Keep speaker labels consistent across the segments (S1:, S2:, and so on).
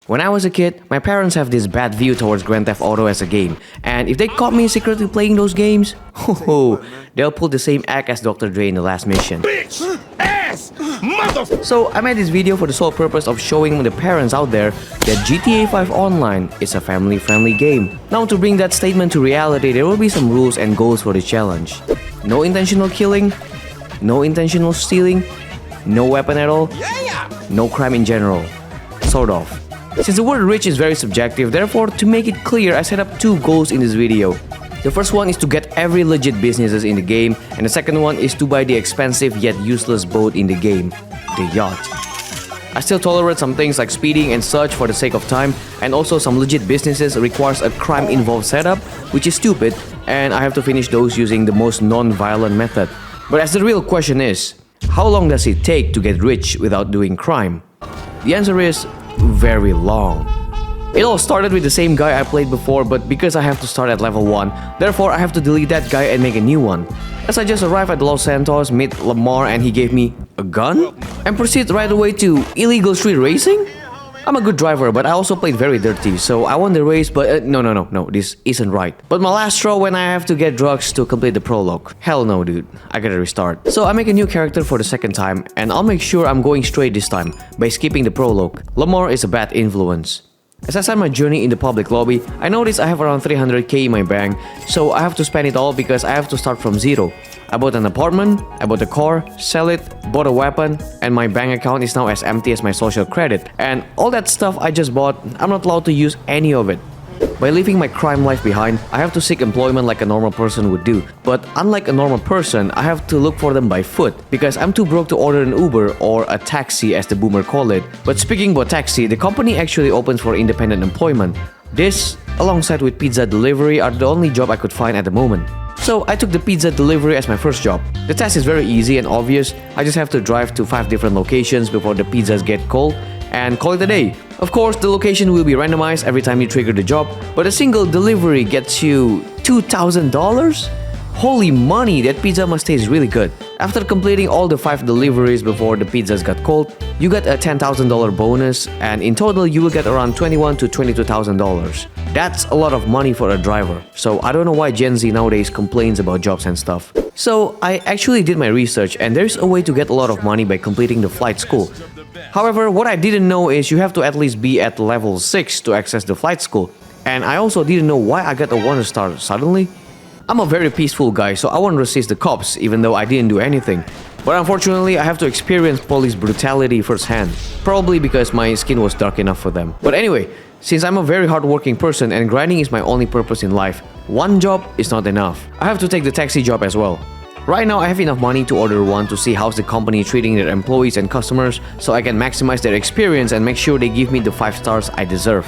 S1: When I was a kid, my parents have this bad view towards Grand Theft Auto as a game, and if they caught me secretly playing those games, they'll pull the same act as Dr. Dre in the last mission.
S2: Bitch! Ass! Mother...
S1: So I made this video for the sole purpose of showing the parents out there that GTA 5 Online is a family-friendly game. Now to bring that statement to reality, there will be some rules and goals for the challenge. No intentional killing, no intentional stealing, no weapon at all, no crime in general. Sort of. Since the word rich is very subjective, therefore to make it clear, I set up two goals in this video. The first one is to get every legit businesses in the game, and the second one is to buy the expensive yet useless boat in the game, the yacht. I still tolerate some things like speeding and such for the sake of time, and also some legit businesses requires a crime-involved setup, which is stupid, and I have to finish those using the most non-violent method. But as the real question is, how long does it take to get rich without doing crime? The answer is very long. It all started with the same guy I played before, but because I have to start at level 1, therefore I have to delete that guy and make a new one. As I just arrived at Los Santos, met Lamar and he gave me a gun? And proceed right away to illegal street racing? I'm a good driver, but I also played very dirty, so I won the race, but no, this isn't right. But my last straw when I have to get drugs to complete the prologue. Hell no, dude. I gotta restart. So I make a new character for the second time, and I'll make sure I'm going straight this time, by skipping the prologue. Lamar is a bad influence. As I start my journey in the public lobby, I notice I have around 300k in my bank, so I have to spend it all because I have to start from zero. I bought an apartment, I bought a car, sell it, bought a weapon, and my bank account is now as empty as my social credit. And all that stuff I just bought, I'm not allowed to use any of it. By leaving my crime life behind, I have to seek employment like a normal person would do. But unlike a normal person, I have to look for them by foot because I'm too broke to order an Uber or a taxi as the boomer call it. But speaking about taxi, the company actually opens for independent employment. This, alongside with pizza delivery, are the only job I could find at the moment. So I took the pizza delivery as my first job. The task is very easy and obvious. I just have to drive to 5 different locations before the pizzas get cold and call it a day. Of course, the location will be randomized every time you trigger the job, but a single delivery gets you $2,000? Holy money, that pizza must taste really good. After completing all the 5 deliveries before the pizzas got cold, you get a $10,000 bonus, and in total you will get around $21,000 to $22,000. That's a lot of money for a driver, so I don't know why Gen Z nowadays complains about jobs and stuff. So I actually did my research, and there's a way to get a lot of money by completing the flight school. However, what I didn't know is you have to at least be at level 6 to access the flight school, and I also didn't know why I got a 1-star suddenly. I'm a very peaceful guy, so I won't resist the cops even though I didn't do anything. But unfortunately, I have to experience police brutality firsthand, probably because my skin was dark enough for them. But anyway, since I'm a very hardworking person and grinding is my only purpose in life, one job is not enough. I have to take the taxi job as well. Right now, I have enough money to order one to see how's the company treating their employees and customers so I can maximize their experience and make sure they give me the 5 stars I deserve.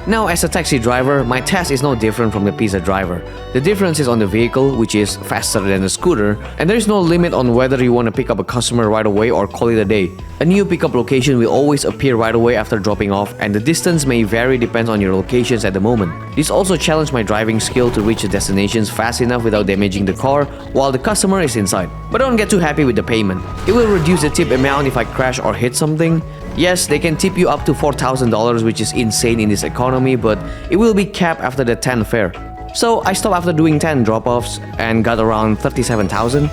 S1: Now, as a taxi driver, my task is no different from the pizza driver. The difference is on the vehicle, which is faster than a scooter, and there is no limit on whether you want to pick up a customer right away or call it a day. A new pickup location will always appear right away after dropping off, and the distance may vary depends on your locations at the moment. This also challenged my driving skill to reach the destinations fast enough without damaging the car while the customer is inside. But don't get too happy with the payment. It will reduce the tip amount if I crash or hit something. Yes, they can tip you up to $4,000, which is insane in this economy, but it will be capped after the 10 fare. So I stopped after doing 10 drop-offs and got around $37,000.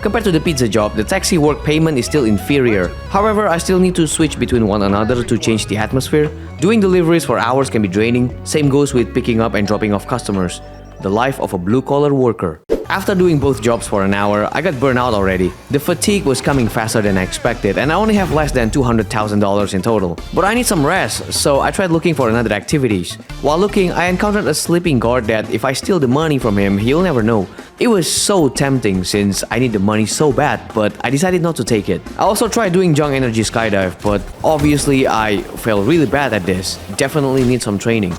S1: Compared to the pizza job, the taxi work payment is still inferior. However, I still need to switch between one another to change the atmosphere. Doing deliveries for hours can be draining. Same goes with picking up and dropping off customers. The life of a blue-collar worker. After doing both jobs for an hour, I got burned out already. The fatigue was coming faster than I expected, and I only have less than $200,000 in total. But I need some rest, so I tried looking for another activities. While looking, I encountered a sleeping guard that if I steal the money from him, he'll never know. It was so tempting since I need the money so bad, but I decided not to take it. I also tried doing junk energy skydive, but obviously I failed really bad at this. Definitely need some training.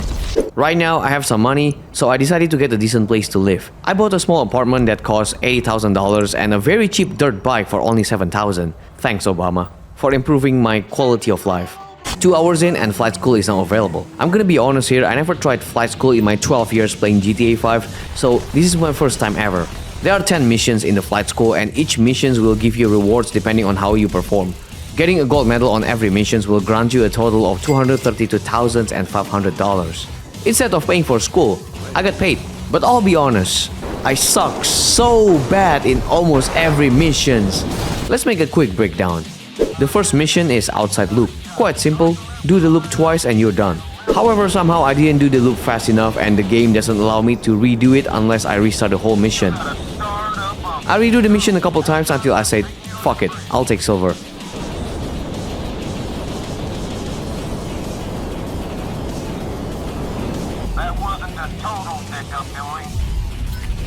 S1: Right now, I have some money, so I decided to get a decent place to live. I bought a small apartment that cost $80,000 and a very cheap dirt bike for only $7,000. Thanks, Obama, for improving my quality of life. 2 hours in and flight school is now available. I'm gonna be honest here, I never tried flight school in my 12 years playing GTA 5, so this is my first time ever. There are 10 missions in the flight school and each missions will give you rewards depending on how you perform. Getting a gold medal on every mission will grant you a total of $232,500. Instead of paying for school, I got paid. But I'll be honest, I suck so bad in almost every mission. Let's make a quick breakdown. The first mission is outside loop. Quite simple, do the loop twice and you're done. However, somehow I didn't do the loop fast enough and the game doesn't allow me to redo it unless I restart the whole mission. I redo the mission a couple times until I said, fuck it, I'll take silver.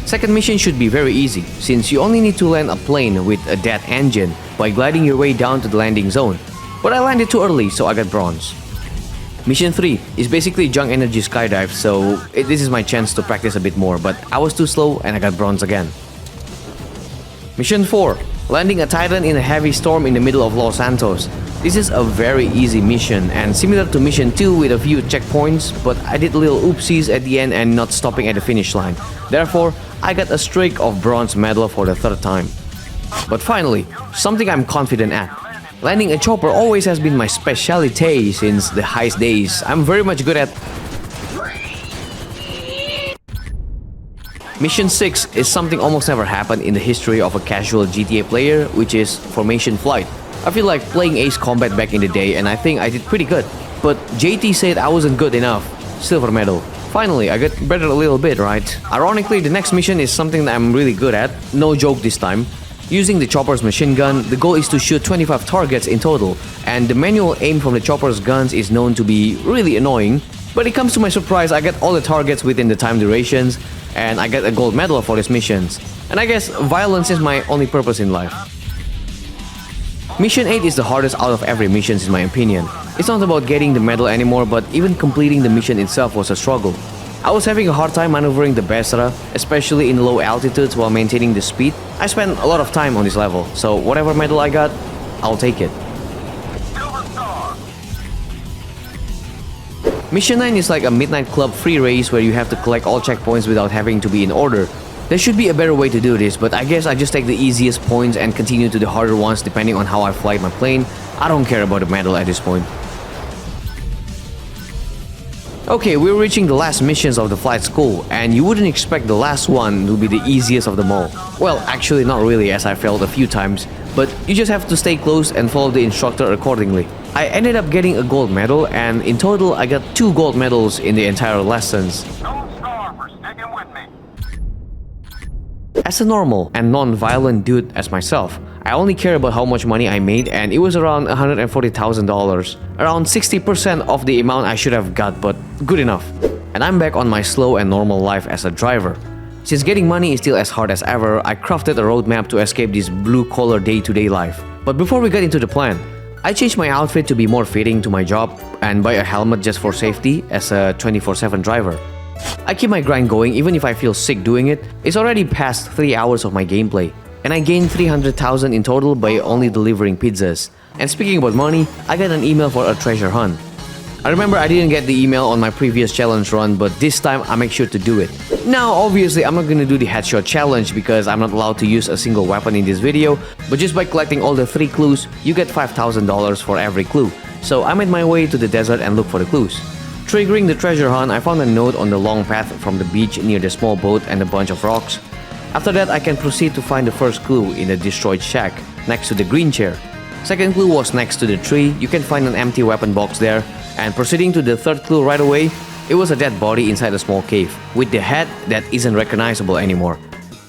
S1: Second mission should be very easy, since you only need to land a plane with a dead engine by gliding your way down to the landing zone. But I landed too early, so I got bronze. Mission 3 is basically junk energy skydive, so this is my chance to practice a bit more, but I was too slow and I got bronze again. Mission 4, landing a Titan in a heavy storm in the middle of Los Santos. This is a very easy mission and similar to mission 2 with a few checkpoints, but I did little oopsies at the end and not stopping at the finish line. Therefore, I got a streak of bronze medal for the third time. But finally, something I'm confident at. Landing a chopper always has been my specialty since the heist days. I'm very much good at... Mission 6 is something almost never happened in the history of a casual GTA player, which is formation flight. I feel like playing Ace Combat back in the day and I think I did pretty good. But JT said I wasn't good enough. Silver medal. Finally, I got better a little bit, right? Ironically, the next mission is something that I'm really good at. No joke this time. Using the chopper's machine gun, the goal is to shoot 25 targets in total. And the manual aim from the chopper's guns is known to be really annoying. But it comes to my surprise, I got all the targets within the time durations. And I got a gold medal for these missions. And I guess violence is my only purpose in life. Mission 8 is the hardest out of every mission in my opinion. It's not about getting the medal anymore, but even completing the mission itself was a struggle. I was having a hard time maneuvering the Besra, especially in low altitudes while maintaining the speed. I spent a lot of time on this level, so whatever medal I got, I'll take it. Mission 9 is like a midnight club free race where you have to collect all checkpoints without having to be in order. There should be a better way to do this, but I guess I just take the easiest points and continue to the harder ones depending on how I fly my plane. I don't care about the medal at this point. Okay, we're reaching the last missions of the flight school, and you wouldn't expect the last one to be the easiest of them all. Well, actually not really, as I failed a few times, but you just have to stay close and follow the instructor accordingly. I ended up getting a gold medal, and in total I got 2 gold medals in the entire lessons. As a normal and non-violent dude as myself, I only care about how much money I made, and it was around $140,000. Around 60% of the amount I should have got, but good enough. And I'm back on my slow and normal life as a driver. Since getting money is still as hard as ever, I crafted a roadmap to escape this blue-collar day-to-day life. But before we get into the plan, I changed my outfit to be more fitting to my job and buy a helmet just for safety as a 24/7 driver. I keep my grind going even if I feel sick doing it. It's already past 3 hours of my gameplay, and I gained 300,000 in total by only delivering pizzas. And speaking about money, I got an email for a treasure hunt. I remember I didn't get the email on my previous challenge run, but this time I make sure to do it. Now obviously I'm not gonna do the headshot challenge because I'm not allowed to use a single weapon in this video, but just by collecting all the 3 clues, you get $5,000 for every clue. So I made my way to the desert and looked for the clues. Triggering the treasure hunt, I found a note on the long path from the beach near the small boat and a bunch of rocks. After that, I can proceed to find the first clue in the destroyed shack, next to the green chair. Second clue was next to the tree, you can find an empty weapon box there. And proceeding to the third clue right away, it was a dead body inside a small cave, with the head that isn't recognizable anymore.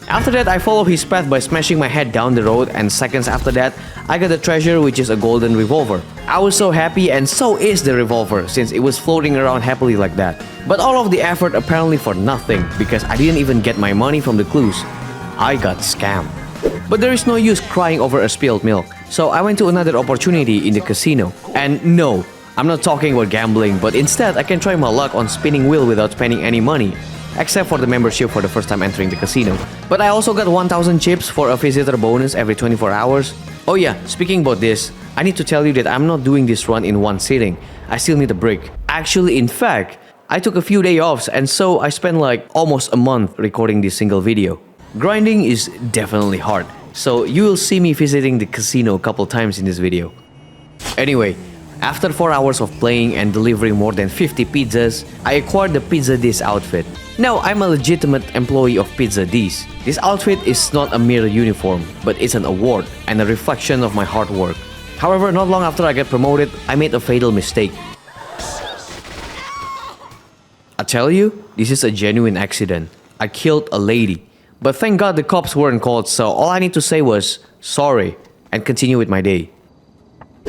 S1: After that, I followed his path by smashing my head down the road, and seconds after that, I got the treasure, which is a golden revolver. I was so happy, and so is the revolver, since it was floating around happily like that. But all of the effort apparently for nothing, because I didn't even get my money from the clues. I got scammed. But there is no use crying over a spilled milk, so I went to another opportunity in the casino. And no, I'm not talking about gambling, but instead I can try my luck on spinning wheel without spending any money. Except for the membership for the first time entering the casino. But I also got 1000 chips for a visitor bonus every 24 hours. Oh yeah, speaking about this, I need to tell you that I'm not doing this run in one sitting. I still need a break. Actually, in fact, I took a few days off, and so I spent like almost a month recording this single video. Grinding is definitely hard, so you will see me visiting the casino a couple times in this video. Anyway, after 4 hours of playing and delivering more than 50 pizzas, I acquired the Pizza Dis outfit. Now, I'm a legitimate employee of Pizza Dis. This outfit is not a mere uniform, but it's an award and a reflection of my hard work. However, not long after I got promoted, I made a fatal mistake. I tell you, this is a genuine accident. I killed a lady. But thank God the cops weren't called, so all I need to say was sorry and continue with my day.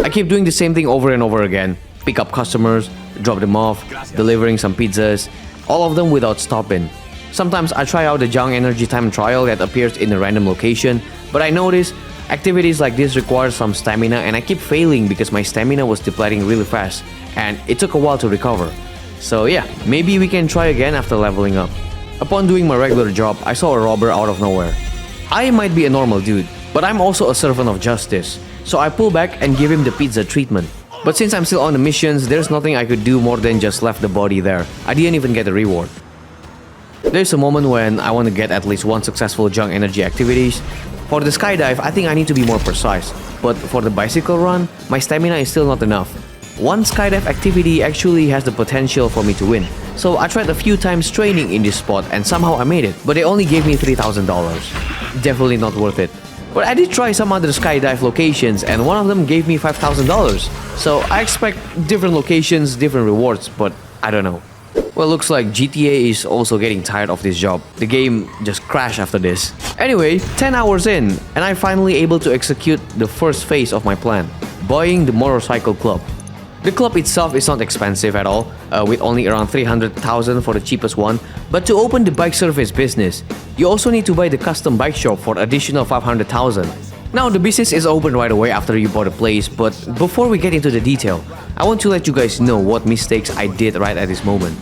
S1: I keep doing the same thing over and over again. Pick up customers, drop them off, delivering some pizzas, all of them without stopping. Sometimes I try out the Young Energy Time trial that appears in a random location, but I notice activities like this require some stamina and I keep failing because my stamina was depleting really fast and it took a while to recover. So yeah, maybe we can try again after leveling up. Upon doing my regular job, I saw a robber out of nowhere. I might be a normal dude, but I'm also a servant of justice. So I pull back and give him the pizza treatment. But since I'm still on the missions, there's nothing I could do more than just left the body there. I didn't even get a reward. There's a moment when I want to get at least one successful junk energy activities. For the skydive, I think I need to be more precise. But for the bicycle run, my stamina is still not enough. One skydive activity actually has the potential for me to win. So I tried a few times training in this spot and somehow I made it. But they only gave me $3,000. Definitely not worth it. But I did try some other skydive locations and one of them gave me $5,000. So I expect different locations, different rewards, but I don't know. Well, looks like GTA is also getting tired of this job. The game just crashed after this. Anyway, 10 hours in and I'm finally able to execute the first phase of my plan, buying the motorcycle club. The club itself is not expensive at all, with only around 300,000 for the cheapest one. But to open the bike service business, you also need to buy the custom bike shop for additional 500,000. Now the business is open right away after you bought a place, but before we get into the detail, I want to let you guys know what mistakes I did right at this moment.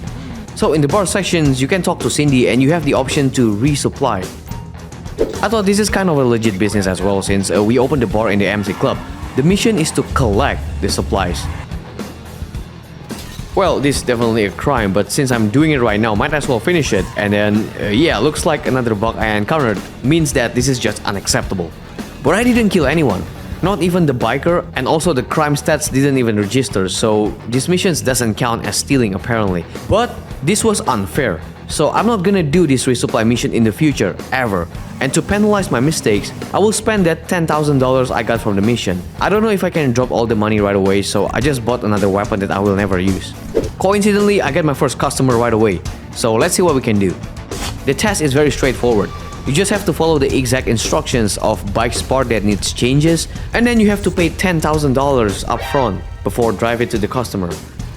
S1: So in the bar sections, you can talk to Cindy and you have the option to resupply. I thought this is kind of a legit business as well since we opened the bar in the MC Club. The mission is to collect the supplies. Well, this is definitely a crime, but since I'm doing it right now, might as well finish it. And then, yeah, looks like another bug I encountered means that this is just unacceptable. But I didn't kill anyone. Not even the biker, and also the crime stats didn't even register, so this mission doesn't count as stealing apparently. But this was unfair. So I'm not gonna do this resupply mission in the future, ever. And to penalize my mistakes, I will spend that $10,000 I got from the mission. I don't know if I can drop all the money right away, so I just bought another weapon that I will never use. Coincidentally, I get my first customer right away. So let's see what we can do. The task is very straightforward. You just have to follow the exact instructions of bike's part that needs changes, and then you have to pay $10,000 up front before drive it to the customer.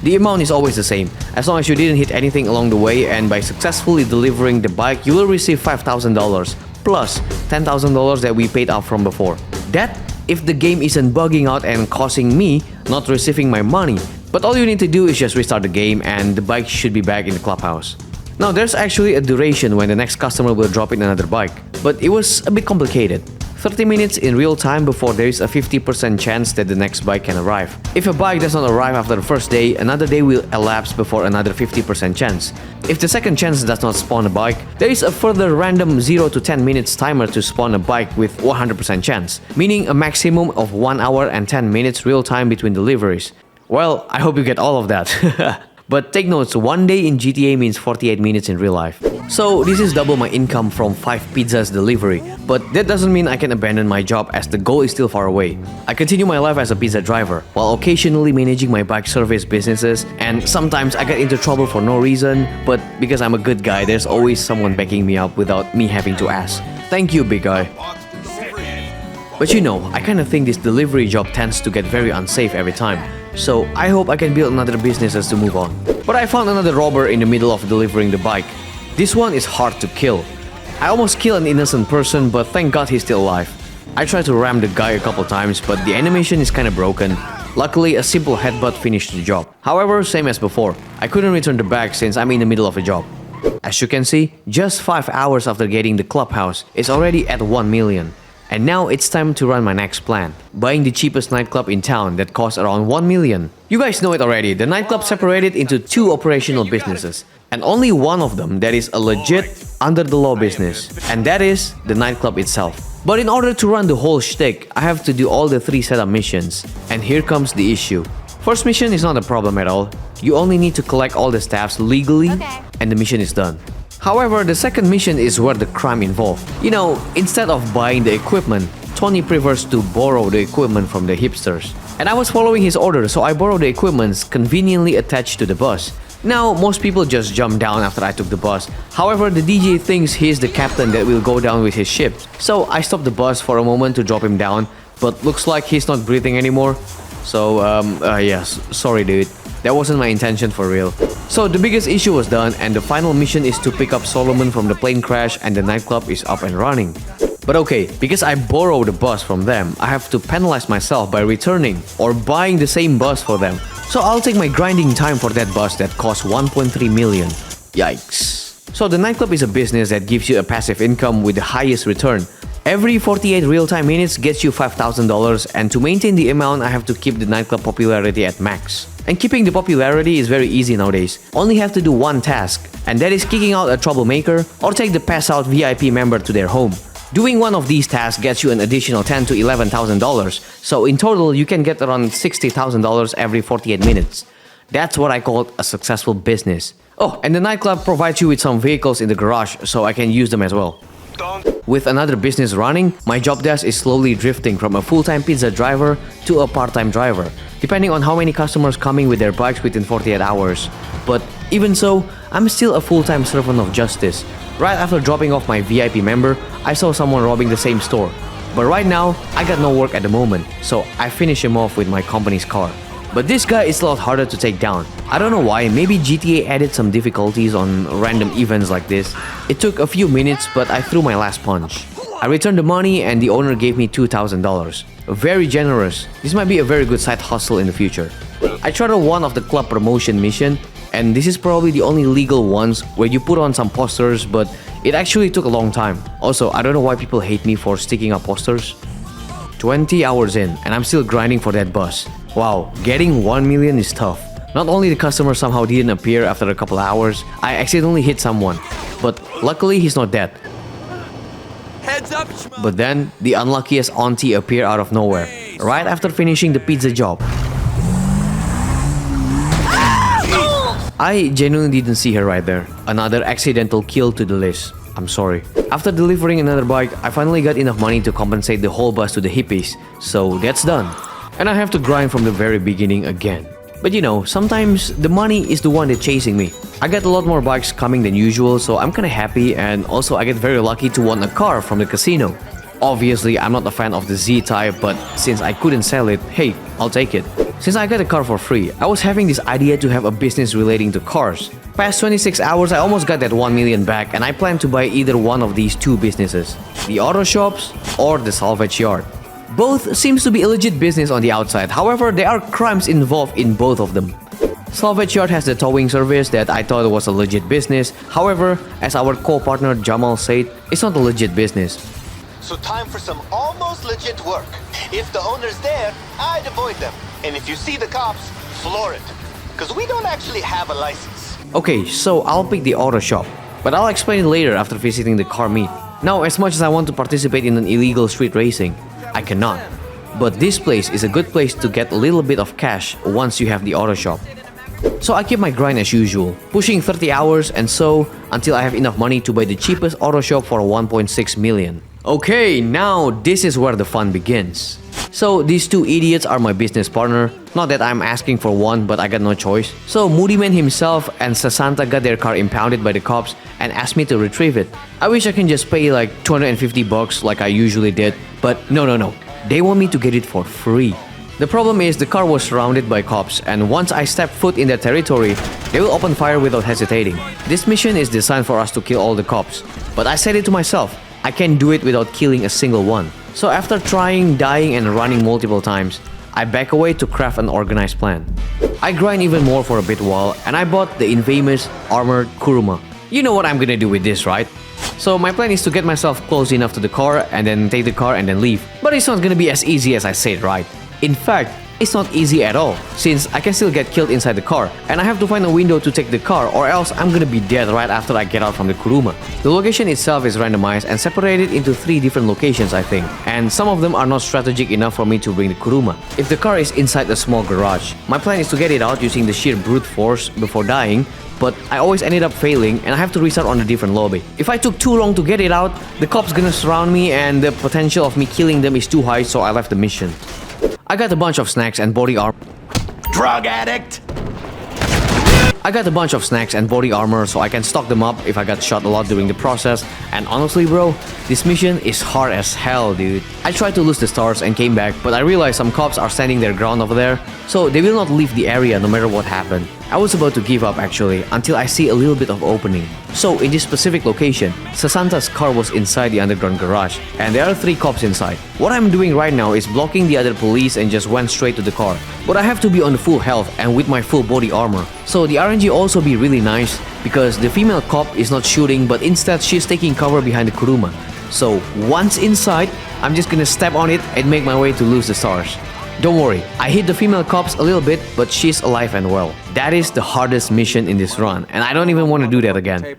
S1: The amount is always the same, as long as you didn't hit anything along the way, and by successfully delivering the bike, you will receive $5,000 plus $10,000 that we paid up from before. That if the game isn't bugging out and causing me not receiving my money. But all you need to do is just restart the game and the bike should be back in the clubhouse. Now there's actually a duration when the next customer will drop in another bike, but it was a bit complicated. 30 minutes in real time before there is a 50% chance that the next bike can arrive. If a bike does not arrive after the first day, another day will elapse before another 50% chance. If the second chance does not spawn a bike, there is a further random 0 to 10 minutes timer to spawn a bike with 100% chance, meaning a maximum of 1 hour and 10 minutes real time between deliveries. Well, I hope you get all of that. But take notes, 1 day in GTA means 48 minutes in real life. So this is double my income from 5 pizzas delivery. But that doesn't mean I can abandon my job as the goal is still far away. I continue my life as a pizza driver, while occasionally managing my bike service businesses, and sometimes I get into trouble for no reason, but because I'm a good guy, there's always someone backing me up without me having to ask. Thank you, big guy. But you know, I kinda think this delivery job tends to get very unsafe every time. So I hope I can build another businesses to move on. But I found another robber in the middle of delivering the bike. This one is hard to kill. I almost killed an innocent person, but thank God he's still alive. I tried to ram the guy a couple times, but the animation is kinda broken. Luckily, a simple headbutt finished the job. However, same as before, I couldn't return the bag since I'm in the middle of a job. As you can see, just 5 hours after getting the clubhouse, it's already at 1 million. And now it's time to run my next plan. Buying the cheapest nightclub in town that costs around 1 million. You guys know it already, the nightclub separated into two operational businesses. And only one of them that is a legit, under the law business. And that is the nightclub itself. But in order to run the whole shtick, I have to do all the 3 setup missions. And here comes the issue. First mission is not a problem at all. You only need to collect all the staffs legally and the mission is done. However, the second mission is where the crime involved. You know, instead of buying the equipment, Tony prefers to borrow the equipment from the hipsters. And I was following his order, so I borrowed the equipment conveniently attached to the bus. Now, most people just jump down after I took the bus. However, the DJ thinks he's the captain that will go down with his ship. So I stopped the bus for a moment to drop him down, but looks like he's not breathing anymore. So, yes, sorry dude. That wasn't my intention for real. So the biggest issue was done and the final mission is to pick up Solomon from the plane crash and the nightclub is up and running. But okay, because I borrowed the bus from them, I have to penalize myself by returning or buying the same bus for them. So I'll take my grinding time for that bus that costs 1.3 million. Yikes. So the nightclub is a business that gives you a passive income with the highest return. Every 48 real-time minutes gets you $5,000 and to maintain the amount I have to keep the nightclub popularity at max. And keeping the popularity is very easy nowadays. Only have to do one task, and that is kicking out a troublemaker or take the pass-out VIP member to their home. Doing one of these tasks gets you an additional $10,000 to $11,000, so in total you can get around $60,000 every 48 minutes. That's what I call a successful business. Oh, and the nightclub provides you with some vehicles in the garage, so I can use them as well. With another business running, my job desk is slowly drifting from a full-time pizza driver to a part-time driver, depending on how many customers coming with their bikes within 48 hours. But even so, I'm still a full-time servant of justice. Right after dropping off my VIP member, I saw someone robbing the same store. But right now, I got no work at the moment, so I finish him off with my company's car. But this guy is a lot harder to take down. I don't know why, maybe GTA added some difficulties on random events like this. It took a few minutes, but I threw my last punch. I returned the money and the owner gave me $2,000. Very generous. This might be a very good side hustle in the future. I tried out one of the club promotion mission, and this is probably the only legal ones where you put on some posters, but it actually took a long time. Also, I don't know why people hate me for sticking up posters. 20 hours in, and I'm still grinding for that bus. Wow, getting 1 million is tough. Not only the customer somehow didn't appear after a couple hours, I accidentally hit someone. But luckily he's not dead.
S3: Heads up,
S1: But then, the unluckiest auntie appeared out of nowhere, right after finishing the pizza job. I genuinely didn't see her right there. Another accidental kill to the list. I'm sorry. After delivering another bike, I finally got enough money to compensate the whole bus to the hippies. So that's done. And I have to grind from the very beginning again. But you know, sometimes the money is the one that's chasing me. I got a lot more bikes coming than usual, so I'm kinda happy, and also I get very lucky to win a car from the casino. Obviously, I'm not a fan of the Z-Type, but since I couldn't sell it, hey, I'll take it. Since I got a car for free, I was having this idea to have a business relating to cars. Past 26 hours, I almost got that 1 million back, and I plan to buy either one of these two businesses. The auto shops or the salvage yard. Both seems to be a legit business on the outside, however, there are crimes involved in both of them. Salvage Yard has the towing service that I thought was a legit business, however, as our co-partner Jamal said, it's not a legit business.
S4: So time for some almost legit work. If the owner's there, I'd avoid them. And if you see the cops, floor it. Because we don't actually have a license.
S1: Okay, so I'll pick the auto shop, but I'll explain it later after visiting the car meet. Now, as much as I want to participate in an illegal street racing, I cannot. But this place is a good place to get a little bit of cash once you have the auto shop. So I keep my grind as usual, pushing 30 hours and so until I have enough money to buy the cheapest auto shop for 1.6 million. Okay, now this is where the fun begins. So these two idiots are my business partner. Not that I'm asking for one, but I got no choice. So Moody Man himself and Sasanta got their car impounded by the cops and asked me to retrieve it. I wish I can just pay like 250 bucks like I usually did, but no. They want me to get it for free. The problem is the car was surrounded by cops, and once I step foot in their territory, they will open fire without hesitating. This mission is designed for us to kill all the cops, but I said it to myself, I can't do it without killing a single one. So after trying, dying and running multiple times, I back away to craft an organized plan. I grind even more for a bit while, and I bought the infamous armored Kuruma. You know what I'm gonna do with this, right? So my plan is to get myself close enough to the car and then take the car and then leave. But it's not gonna be as easy as I said, right? In fact, it's not easy at all, since I can still get killed inside the car, and I have to find a window to take the car, or else I'm gonna be dead right after I get out from the kuruma. The location itself is randomized and separated into 3 different locations, I think, and some of them are not strategic enough for me to bring the kuruma. If the car is inside a small garage, my plan is to get it out using the sheer brute force before dying, but I always ended up failing and I have to restart on a different lobby. If I took too long to get it out, the cops gonna surround me and the potential of me killing them is too high, so I left the mission. I got a bunch of snacks and body armor.
S2: Drug addict!
S1: So I can stock them up if I got shot a lot during the process. And honestly, bro, this mission is hard as hell, dude. I tried to lose the stars and came back, but I realized some cops are standing their ground over there, so they will not leave the area no matter what happened. I was about to give up actually, until I see a little bit of opening. So in this specific location, Sasanta's car was inside the underground garage, and there are 3 cops inside. What I'm doing right now is blocking the other police and just went straight to the car. But I have to be on full health and with my full body armor. So the RNG also be really nice, because the female cop is not shooting, but instead she's taking cover behind the kuruma. So once inside, I'm just gonna step on it and make my way to lose the stars. Don't worry, I hit the female cops a little bit, but she's alive and well. That is the hardest mission in this run, and I don't even want to do that again.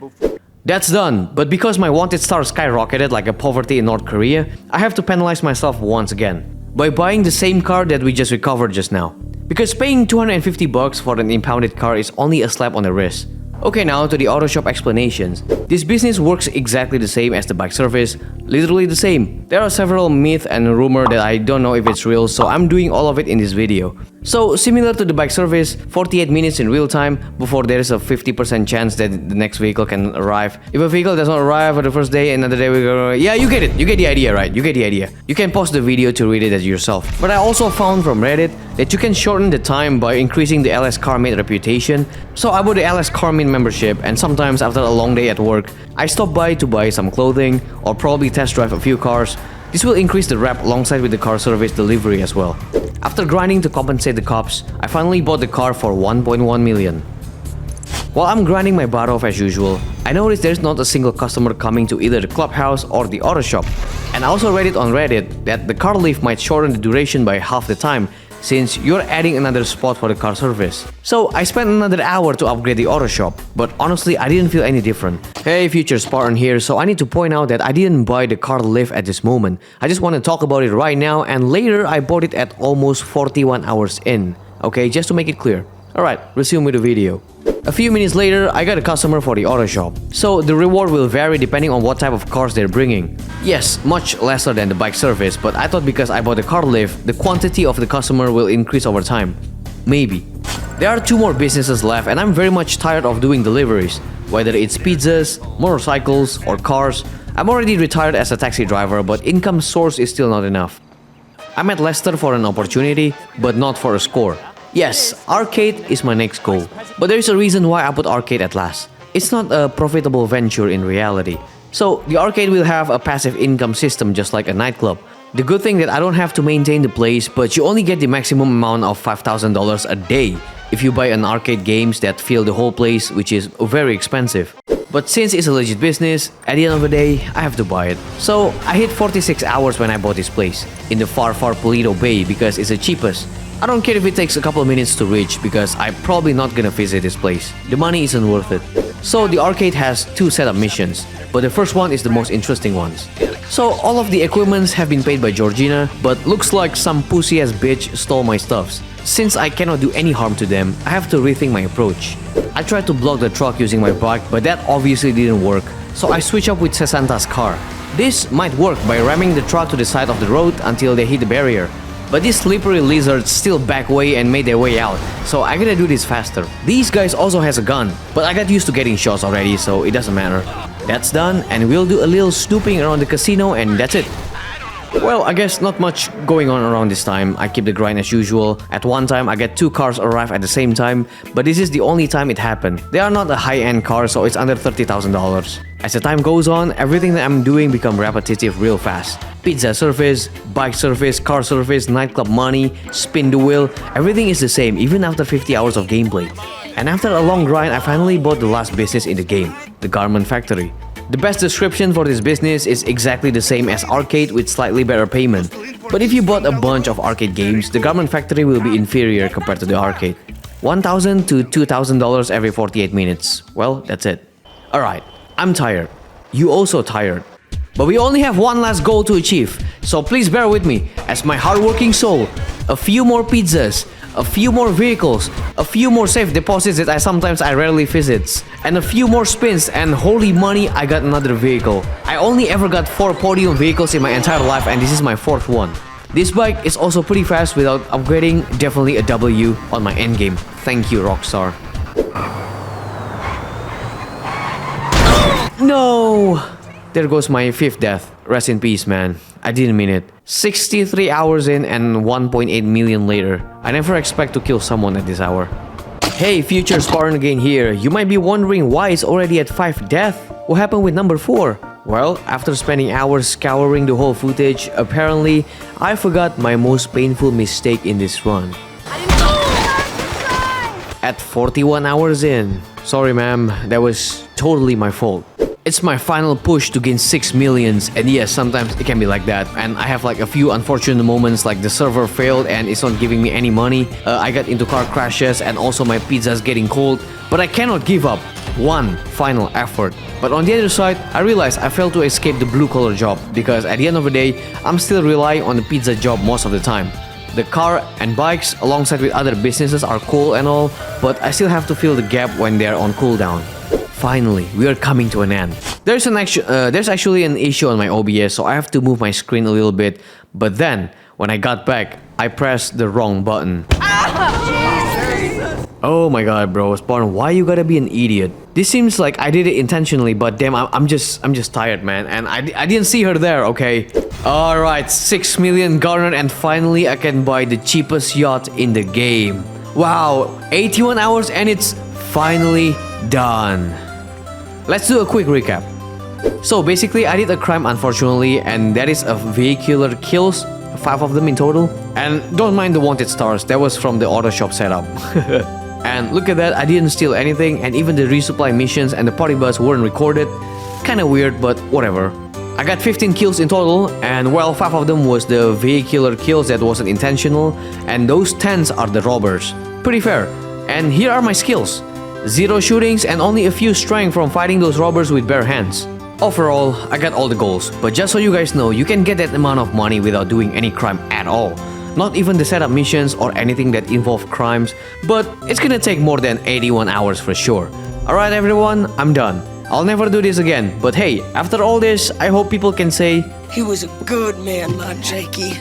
S1: That's done, but because my wanted star skyrocketed like a poverty in North Korea, I have to penalize myself once again by buying the same car that we just recovered just now. Because paying 250 bucks for an impounded car is only a slap on the wrist. Okay, now to the auto shop explanations. This business works exactly the same as the bike service, literally the same. There are several myths and rumors that I don't know if it's real, so I'm doing all of it in this video. So similar to the bike service, 48 minutes in real time before there is a 50% chance that the next vehicle can arrive. If a vehicle does not arrive on the first day, another day we go, yeah, you get it, you get the idea, right? You get the idea. You can pause the video to read it as yourself. But I also found from Reddit that you can shorten the time by increasing the LS Carmate reputation. So I bought the LS Carmate membership, and sometimes after a long day at work, I stop by to buy some clothing or probably test drive a few cars. This will increase the rep alongside with the car service delivery as well. After grinding to compensate the cops, I finally bought the car for 1.1 million. While I'm grinding my butt off as usual, I noticed there's not a single customer coming to either the clubhouse or the auto shop. And I also read it on Reddit that the car lift might shorten the duration by half the time, since you're adding another spot for the car service. So I spent another hour to upgrade the auto shop, but honestly I didn't feel any different. Hey, future Spartan here, so I need to point out that I didn't buy the car lift at this moment. I just want to talk about it right now, and later I bought it at almost 41 hours in. Okay, just to make it clear. Alright, resume with the video. A few minutes later, I got a customer for the auto shop. So the reward will vary depending on what type of cars they're bringing. Yes, much lesser than the bike service, but I thought because I bought the car lift, the quantity of the customer will increase over time. Maybe. There are 2 more businesses left, and I'm very much tired of doing deliveries. Whether it's pizzas, motorcycles, or cars. I'm already retired as a taxi driver, but income source is still not enough. I'm at Leicester for an opportunity, but not for a score. Yes, arcade is my next goal, but there is a reason why I put arcade at last. It's not a profitable venture in reality. So the arcade will have a passive income system just like a nightclub. The good thing that I don't have to maintain the place, but you only get the maximum amount of $5,000 a day if you buy an arcade games that fill the whole place, which is very expensive. But since it's a legit business, at the end of the day, I have to buy it. So I hit 46 hours when I bought this place, in the far Pulido Bay, because it's the cheapest. I don't care if it takes a couple of minutes to reach, because I'm probably not gonna visit this place. The money isn't worth it. So the arcade has 2 setup missions, but the first one is the most interesting ones. So all of the equipments have been paid by Georgina, but looks like some pussy ass bitch stole my stuffs. Since I cannot do any harm to them, I have to rethink my approach. I tried to block the truck using my bike, but that obviously didn't work, so I switched up with Sasanta's car. This might work by ramming the truck to the side of the road until they hit the barrier. But these slippery lizards still back away and made their way out, so I gotta do this faster. These guys also has a gun, but I got used to getting shots already, so it doesn't matter. That's done, and we'll do a little snooping around the casino, and that's it. Well, I guess not much going on around this time. I keep the grind as usual. At one time, I get 2 cars arrive at the same time, but this is the only time it happened. They are not a high-end car, so it's under $30,000. As the time goes on, everything that I'm doing becomes repetitive real fast. Pizza service, bike service, car service, nightclub money, spin the wheel, everything is the same even after 50 hours of gameplay. And after a long grind, I finally bought the last business in the game, the garment factory. The best description for this business is exactly the same as arcade with slightly better payment. But if you bought a bunch of arcade games, the garment factory will be inferior compared to the arcade. $1,000 to $2,000 every 48 minutes. Well, that's it. Alright, I'm tired. You also tired. But we only have one last goal to achieve, so please bear with me as my hardworking soul. A few more pizzas, a few more vehicles, a few more safe deposits that I rarely visit, and a few more spins, and holy money, I got another vehicle. I only ever got 4 podium vehicles in my entire life, and this is my 4th one. This bike is also pretty fast without upgrading, definitely a W on my endgame. Thank you, Rockstar. No! There goes my 5th death. Rest in peace, man. I didn't mean it. 63 hours in and 1.8 million later. I never expect to kill someone at this hour. Hey, future Spartan again here. You might be wondering why it's already at 5 death. What happened with number 4? Well, after spending hours scouring the whole footage, apparently, I forgot my most painful mistake in this run. At 41 hours in. Sorry, ma'am. That was totally my fault. It's my final push to gain 6 millions, and yes, sometimes it can be like that, and I have like a few unfortunate moments like the server failed and it's not giving me any money, I got into car crashes, and also my pizza's getting cold, but I cannot give up. One final effort. But on the other side, I realized I failed to escape the blue collar job, because at the end of the day, I'm still relying on the pizza job most of the time. The car and bikes alongside with other businesses are cool and all, but I still have to fill the gap when they're on cooldown. Finally, we are coming to an end. There's actually an issue on my OBS, so I have to move my screen a little bit. But then, when I got back, I pressed the wrong button. Oh my god, bro, Spartan, why you gotta be an idiot? This seems like I did it intentionally, but damn, I'm just tired, man, and I didn't see her there, okay? Alright, 6 million garnered, and finally I can buy the cheapest yacht in the game. Wow, 81 hours and it's finally done. Let's do a quick recap. So basically, I did a crime unfortunately, and that is of vehicular kills, 5 of them in total. And don't mind the wanted stars, that was from the auto shop setup. And look at that, I didn't steal anything, and even the resupply missions and the party bus weren't recorded. Kinda weird, but whatever. I got 15 kills in total, and well, 5 of them was the vehicular kills that wasn't intentional, and those 10s are the robbers. Pretty fair. And here are my skills. 0 shootings and only a few strength from fighting those robbers with bare hands. Overall, I got all the goals, but just so you guys know, you can get that amount of money without doing any crime at all. Not even the setup missions or anything that involve crimes, but it's gonna take more than 81 hours for sure. Alright everyone, I'm done. I'll never do this again, but hey, after all this, I hope people can say,
S5: he was a good man, my Jakey.